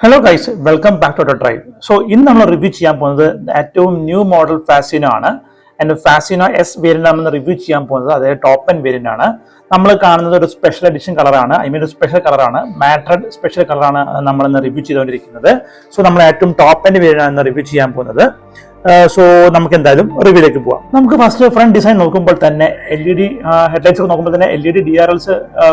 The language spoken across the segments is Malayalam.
Hello guys, welcome back to drive. So ഇന്ന് നമ്മൾ റിവ്യൂ ചെയ്യാൻ പോകുന്നത് ഏറ്റവും ന്യൂ മോഡൽ ഫാസിനോ ആണ്. ആൻഡ് ഫാസിനോ എസ് വേരിയന്റ് ആണ് റിവ്യൂ ചെയ്യാൻ പോകുന്നത്. അതായത് ടോപ്പ് എൻഡ് വേരിയന്റ് ആണ്. നമ്മൾ കാണുന്നത് ഒരു സ്പെഷ്യൽ എഡിഷൻ കളറാണ്. ഒരു സ്പെഷ്യൽ കളറാണ്, മാറ്റ് സ്പെഷ്യൽ കളറാണ് നമ്മൾ ഇന്ന് റിവ്യൂ ചെയ്തുകൊണ്ടിരിക്കുന്നത്. സോ നമ്മൾ ഏറ്റവും ടോപ്പ് എൻഡ് വേരിയന്റ് ആണ് റിവ്യൂ ചെയ്യാൻ പോകുന്നത്. സോ നമുക്ക് എന്തായാലും റിവ്യൂലേക്ക് പോവാം. നമുക്ക് ഫസ്റ്റ് ഫ്രണ്ട് ഡിസൈൻ നോക്കുമ്പോൾ തന്നെ LED ഹെഡ്ലൈറ്റ്സ് നോക്കുമ്പോൾ തന്നെ LED DRLs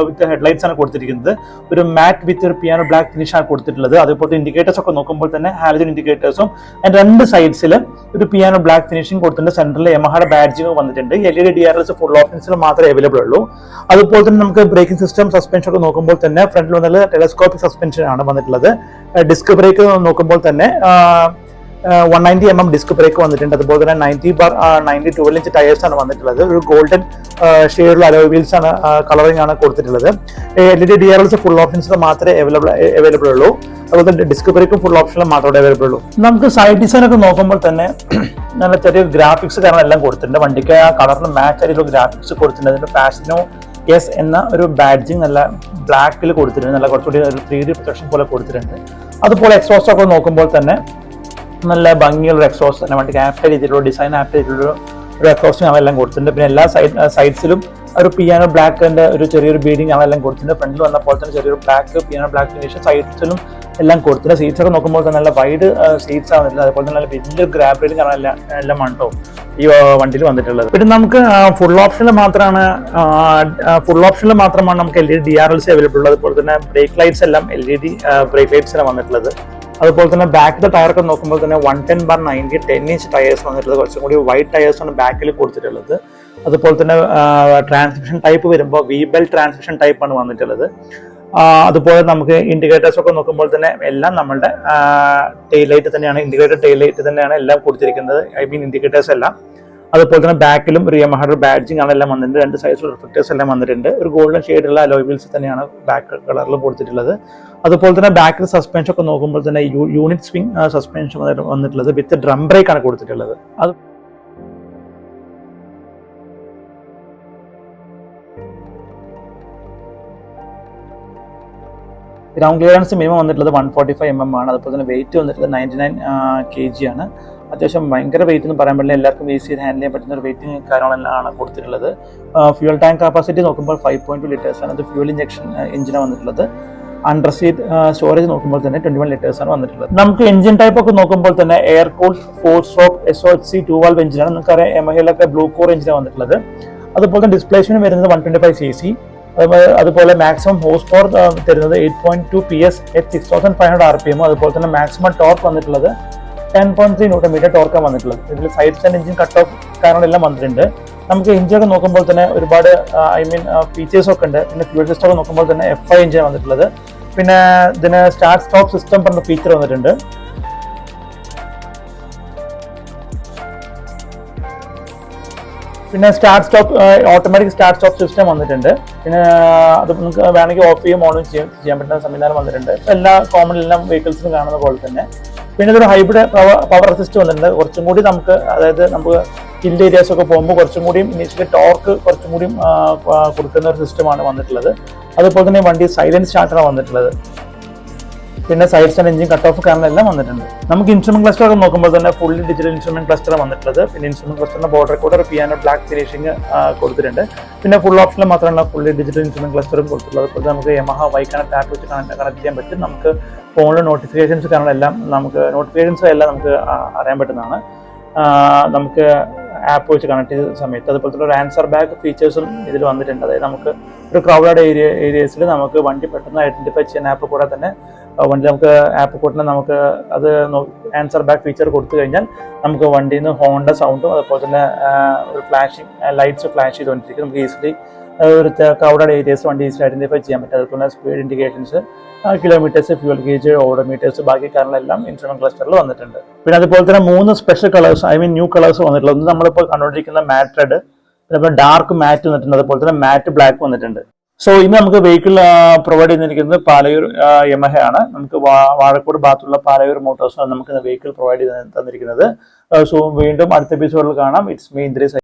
വിത്ത് ഹെഡ്ലൈറ്റ്സ് ആണ് കൊടുത്തിരിക്കുന്നത്. ഒരു മാറ്റ് വിത്ത് ഒരു പിയാനോ ബ്ലാക്ക് ഫിനിഷ് ആണ് കൊടുത്തിട്ടുള്ളത്. അതുപോലെ ഇൻഡിക്കേറ്റേഴ്സ് ഒക്കെ നോക്കുമ്പോൾ തന്നെ ഹാലജൻ ഇൻഡിക്കേറ്റേഴ്സും രണ്ട് സൈഡ്സിലും ഒരു പിയാനോ ബ്ലാക്ക് ഫിനിഷിംഗ് കൊടുത്തിട്ടുണ്ട്. സെന്ററിൽ യമഹയുടെ ബാഡ്ജിങ് വന്നിട്ടുണ്ട്. LED DRLs ഫുൾ ഓപ്ഷൻസിൽ മാത്രമേ അവൈലബിൾ ഉള്ളൂ. അതുപോലെ തന്നെ നമുക്ക് ബ്രേക്കിംഗ് സിസ്റ്റം സസ്പെൻഷൻ ഒക്കെ നോക്കുമ്പോൾ തന്നെ ഫ്രണ്ടിൽ വന്നത് ടെലസ്കോപ്പിക് സസ്പെൻഷൻ ആണ് വന്നിട്ടുള്ളത്. ഡിസ്ക് ബ്രേക്ക് നോക്കുമ്പോൾ തന്നെ 190mm ഡിസ്ക് ബ്രേക്ക് വന്നിട്ടുണ്ട്. അതുപോലെ തന്നെ 90 12-inch ടയേഴ്സ് ആണ് വന്നിട്ടുള്ളത്. ഒരു ഗോൾഡൻ ഷെയ്ഡുള്ള അലോയ് വീൽസ് ആണ്, കളറിംഗ് ആണ് കൊടുത്തിട്ടുള്ളത്. LED DRLs ഫുൾ ഓപ്ഷൻസിൽ മാത്രമേ അവൈലബിൾ ഉള്ളൂ. അതുപോലെ ഡിസ്ക് ബ്രേക്കും ഫുൾ ഓപ്ഷനിൽ മാത്രമേ അവൈലബിൾ ഉള്ളൂ. നമുക്ക് സൈഡ് ഡിസൈൻ ഒക്കെ നോക്കുമ്പോൾ തന്നെ നല്ല ചെറിയ ഗ്രാഫിക്സ് കാരണം എല്ലാം കൊടുത്തിട്ടുണ്ട്. വണ്ടിക്ക് ആ കളറിന് മാച്ച് ആയിട്ടുള്ള ഗ്രാഫിക്സ് കൊടുത്തിട്ടുണ്ട്. അതിന്റെ ഫാസിനോ എസ് എന്ന ഒരു ബാഡ്ജിങ് നല്ല ബ്ലാക്കിൽ കൊടുത്തിട്ടുണ്ട്. നല്ല കുറച്ചുകൂടി ഒരു 3D പ്രൊജക്ഷൻ പോലെ കൊടുത്തിട്ടുണ്ട്. അതുപോലെ എക്സോസ്റ്റ് ഒക്കെ നോക്കുമ്പോൾ തന്നെ നല്ല ഭംഗിയുള്ള എക്സോസ്റ്റ് തന്നെ, വണ്ടിക്ക് ആപ്റ്റ് രീതിയിലുള്ള ഡിസൈൻ ആപ്റ്റ് ചെയ്തിട്ടുള്ള ഒരു എക്സോസ്റ്റും അവെല്ലാം കൊടുത്തിട്ടുണ്ട്. പിന്നെ എല്ലാ സൈഡ്സിലും ഒരു പിയാനോ ബ്ലാക്കിന്റെ ഒരു ചെറിയൊരു ബീഡിങ് അവെല്ലാം കൊടുത്തിട്ടുണ്ട്. ഫ്രണ്ടിൽ വന്നപ്പോൾ തന്നെ ചെറിയൊരു പിയാനോ ബ്ലാക്ക് ഫിനിഷ് സൈഡ്സിലും എല്ലാം കൊടുത്തിട്ടുണ്ട്. സീറ്റ്സ് ഒക്കെ നോക്കുമ്പോൾ തന്നെ നല്ല വൈഡ് സീറ്റ്സ് ആണ് വന്നിട്ടുള്ളത്. അതുപോലെ തന്നെ നല്ല വലിയൊരു ഗ്രാബ് റെയിലും എല്ലാം ആണ് കേട്ടോ ഈ വണ്ടിയിൽ വന്നിട്ടുള്ളത്. പിന്നെ നമുക്ക് ഫുൾ ഓപ്ഷനിൽ മാത്രമാണ് നമുക്ക് LED DRLs അവൈലബിൾ ഉള്ളത്. അതുപോലെ തന്നെ ബ്രേക്ക് ലൈറ്റ്സ് എല്ലാം LED ബ്രേക്ക് ലൈറ്റ്സ് ആണ് വന്നിട്ടുള്ളത്. അതുപോലെ തന്നെ ബാക്കിലെ ടയറൊക്കെ നോക്കുമ്പോൾ തന്നെ 110/90 10-inch ടയേഴ്സ് വന്നിട്ടുള്ളത്. കുറച്ചും കൂടി വൈഡ് ടയേഴ്സ് ആണ് ബാക്കിൽ കൊടുത്തിട്ടുള്ളത്. അതുപോലെ തന്നെ ട്രാൻസ്മിഷൻ ടൈപ്പ് വരുമ്പോൾ V-bell ട്രാൻസ്മിഷൻ ടൈപ്പ് ആണ് വന്നിട്ടുള്ളത്. അതുപോലെ നമുക്ക് ഇൻഡിക്കേറ്റേഴ്സ് ഒക്കെ നോക്കുമ്പോൾ തന്നെ എല്ലാം നമ്മളുടെ ടെയിൽ ലൈറ്റ് തന്നെയാണ്, ഇൻഡിക്കേറ്റർ ടെയിൽ ലൈറ്റ് തന്നെയാണ് എല്ലാം കൊടുത്തിരിക്കുന്നത്. ഇൻഡിക്കേറ്റേഴ്സ് എല്ലാം. അതുപോലെ തന്നെ ബാക്കിലും ഒരു യമഹയുടെ ബാഡ്ജിങ് ആണ് എല്ലാം വന്നിട്ടുണ്ട്. രണ്ട് സൈഡിലുള്ള റിഫ്ലക്ടേഴ്സ് എല്ലാം വന്നിട്ടുണ്ട്. ഒരു ഗോൾഡൻ ഷെയ്ഡുള്ള അലോയ് വീൽസ് തന്നെയാണ് ബാക്ക് കളറിൽ കൊടുത്തിട്ടുള്ളത്. അതുപോലെ തന്നെ ബാക്കിൽ സസ്പെൻഷൻ ഒക്കെ നോക്കുമ്പോൾ തന്നെ യൂണിറ്റ് സ്വിംഗ് സസ്പെൻഷൻ വന്നിട്ടുള്ളത്. വിത്ത് ഡ്രം ബ്രേക്ക് ആണ് കൊടുത്തിട്ടുള്ളത്. അത് ഗ്രൗണ്ട് ക്ലിയറൻസ് മിനിമം വന്നിട്ടുള്ളത് 145mm ആണ്. അതുപോലെ തന്നെ വെയിറ്റ് വന്നിട്ടുള്ളത് 99 kg ആണ്. അത്യാവശ്യം ഭയങ്കര വെയിറ്റ് എന്ന് പറയാൻ പറ്റില്ല, എല്ലാവർക്കും ഈസി ചെയ്ത് ഹാൻഡിൽ ചെയ്യാൻ പറ്റുന്ന ഒരു വെയിറ്റിംഗ് കാര്യങ്ങളെല്ലാം കൊടുത്തിട്ടുള്ളത്. ഫ്യൂൽ ടാങ്ക് കപ്പാസിറ്റി നോക്കുമ്പോൾ 5.2 liters ആണ്. അത് ഫ്യൂൽ ഇഞ്ചക്ഷൻ എഞ്ചിനാണ് വന്നിട്ടുള്ളത്. അണ്ടർ സീറ്റ് സ്റ്റോറേജ് നോക്കുമ്പോൾ തന്നെ 21 liters ആണ് വന്നിട്ടുള്ളത്. നമുക്ക് എഞ്ചിൻ ടൈപ്പ് ഒക്കെ നോക്കുമ്പോൾ തന്നെ air cooled 4-stroke SOHC 2 valve എഞ്ചിനാണ്. നമുക്കറിയാം യമഹയിലൊക്കെ ബ്ലൂ കോർ എഞ്ചിനാണ് വന്നിട്ടുള്ളത്. അതുപോലെ തന്നെ ഡിസ്പ്ലേസ്മെന്റ് വരുന്നത് 125 cc. അതുപോലെ മാക്സിമം ഹോഴ്സ് പവർ തരുന്നത് 8.2 PS at 6500 RPM. അതുപോലെ തന്നെ മാക്സിമം ടോർക്ക് വന്നിട്ടുള്ളത് 10.3 Nm ടോർക്കാണ് വന്നിട്ടുള്ളത്. ഇതിൽ side stand engine cut off കാര്യങ്ങളെല്ലാം വന്നിട്ടുണ്ട്. നമുക്ക് എഞ്ചിനൊക്കെ നോക്കുമ്പോൾ തന്നെ ഒരുപാട് ഫീച്ചേഴ്സ് ഒക്കെ ഉണ്ട്. പിന്നെ ഫ്യൂൽ സിസ്റ്റം ഒക്കെ നോക്കുമ്പോൾ തന്നെ FI എഞ്ചിൻ വന്നിട്ടുള്ളത്. പിന്നെ ഇതിന് സ്റ്റാർട്ട് സ്റ്റോപ്പ് സിസ്റ്റം പറഞ്ഞ ഫീച്ചർ വന്നിട്ടുണ്ട്. പിന്നെ ഓട്ടോമാറ്റിക് സ്റ്റാർട്ട് സ്റ്റോപ്പ് സിസ്റ്റം വന്നിട്ടുണ്ട്. പിന്നെ അത് നമുക്ക് വേണമെങ്കിൽ ഓഫ് ചെയ്യും ഓൺ ചെയ്യാൻ പറ്റുന്ന സംവിധാനം വന്നിട്ടുണ്ട്. എല്ലാ കോമൺ വെഹിക്കിൾസിനും കാണുന്ന പോലെ തന്നെ. പിന്നെ ഇതൊരു ഹൈബ്രിഡ് പവർ അസിസ്റ്റ് വന്നിട്ടുണ്ട്. കുറച്ചും കൂടി നമുക്ക്, അതായത് നമുക്ക് ഹിൽ ഏരിയാസ് ഒക്കെ പോകുമ്പോൾ കുറച്ചും കൂടിയും ഇനീഷ്യലി ടോർക്ക് കുറച്ചും കൂടിയും കൊടുക്കുന്ന ഒരു സിസ്റ്റമാണ് വന്നിട്ടുള്ളത്. അതുപോലെ തന്നെ വണ്ടി സൈലന്റ് സ്റ്റാർട്ടറാണ് വന്നിട്ടുള്ളത്. പിന്നെ side stand engine cut off കാരണം എല്ലാം വന്നിട്ടുണ്ട്. നമുക്ക് ഇൻസ്ട്രുമെന്റ് ക്ലസ്റ്റർ ഒക്കെ നോക്കുമ്പോൾ തന്നെ ഫുള്ളി ഡിജിറ്റൽ ഇൻസ്ട്രുമെന്റ് ക്ലസ്റ്റർ വന്നിട്ടുള്ളത്. പിന്നെ ഇൻസ്ട്രുമെന്റ് ക്ലസ്റ്ററിന്റെ ബോർഡർ കൂടെ ഒരു പിയാനോ ബ്ലാക്ക് ഫിനിഷിംഗ് കൊടുത്തിട്ടുണ്ട്. പിന്നെ ഫുൾ ഓപ്ഷനിൽ മാത്രമല്ല ഫുള്ളി ഡിജിറ്റൽ ഇൻസ്ട്രുമെന്റ് ക്ലസ്റ്ററും കൊടുത്തിട്ടുള്ളത്. അതുപോലെ നമുക്ക് യമഹ വൈക്കാനറ്റ് ആപ്പ് വെച്ച് കണക്ട് ചെയ്യാൻ പറ്റും. നമുക്ക് ഫോണിൽ നോട്ടിഫിക്കേഷൻസ് കാരണം എല്ലാം നമുക്ക് അറിയാൻ പറ്റുന്നതാണ്. നമുക്ക് ആപ്പ് വെച്ച് കണക്ട് ചെയ്ത സമയത്ത്. അതുപോലെ തന്നെ ഒരു ആൻസർ ബാക്ക് ഫീച്ചേഴ്സും ഇതിൽ വന്നിട്ടുണ്ട്. അതായത് നമുക്ക് ഒരു ക്രൗഡഡ് ഏരിയസിൽ നമുക്ക് വണ്ടി പെട്ടെന്ന് ഐഡന്റിഫൈ ചെയ്യാൻ ആപ്പ് കൂടെ തന്നെ വണ്ടി നമുക്ക് ആപ്പ് കൂടെ നമുക്ക് അത് ആൻസർ ബാക്ക് ഫീച്ചർ കൊടുത്തു കഴിഞ്ഞാൽ നമുക്ക് വണ്ടിയിൽ നിന്ന് ഹോണിന്റെ സൗണ്ടും അതുപോലെ തന്നെ ഒരു ഫ്ലാഷിംഗ് ലൈറ്റ്സ് ഫ്ലാഷ് ചെയ്തുകൊണ്ടിരിക്കും. നമുക്ക് ഈസിലി ഒരു ക്രൗഡഡ് ഏരിയസ് വണ്ടി ഈസിലി ഐഡന്റിഫൈ ചെയ്യാൻ പറ്റും. അതുപോലെ speed indications, kilometres, fuel gauge, odometers, ബാക്കി കാര്യങ്ങളെല്ലാം ഇൻസ്ട്രുമെന്റ് ക്ലസ്റ്ററിൽ വന്നിട്ടുണ്ട്. പിന്നെ അതുപോലെ തന്നെ 3 സ്പെഷ്യൽ കളേഴ്സ്, ന്യൂ കളേഴ്സ് വന്നിട്ടുള്ളത്. ഒന്ന് നമ്മളിപ്പോൾ കണ്ടുകൊണ്ടിരിക്കുന്ന മാറ്റ് റെഡ്, അതുപോലെ ഡാർക്ക് മാറ്റ് വന്നിട്ടുണ്ട്. അതുപോലെ തന്നെ മാറ്റ് ബ്ലാക്ക് വന്നിട്ടുണ്ട്. സോ ഇന്ന് നമുക്ക് വെഹിക്കിൾ പ്രൊവൈഡ് ചെയ്തിരിക്കുന്നത് പാലയൂർ യമഹയാണ്. നമുക്ക് വാഴക്കോട് ഭാഗത്തുള്ള പാലയൂർ മോട്ടോഴ്സാണ് നമുക്ക് വെഹിക്കിൾ പ്രൊവൈഡ് ചെയ്ത് തന്നിരിക്കുന്നത്. സോ വീണ്ടും അടുത്ത എപ്പിസോഡിൽ കാണാം. It's me ഇന്ദ്രീസ്.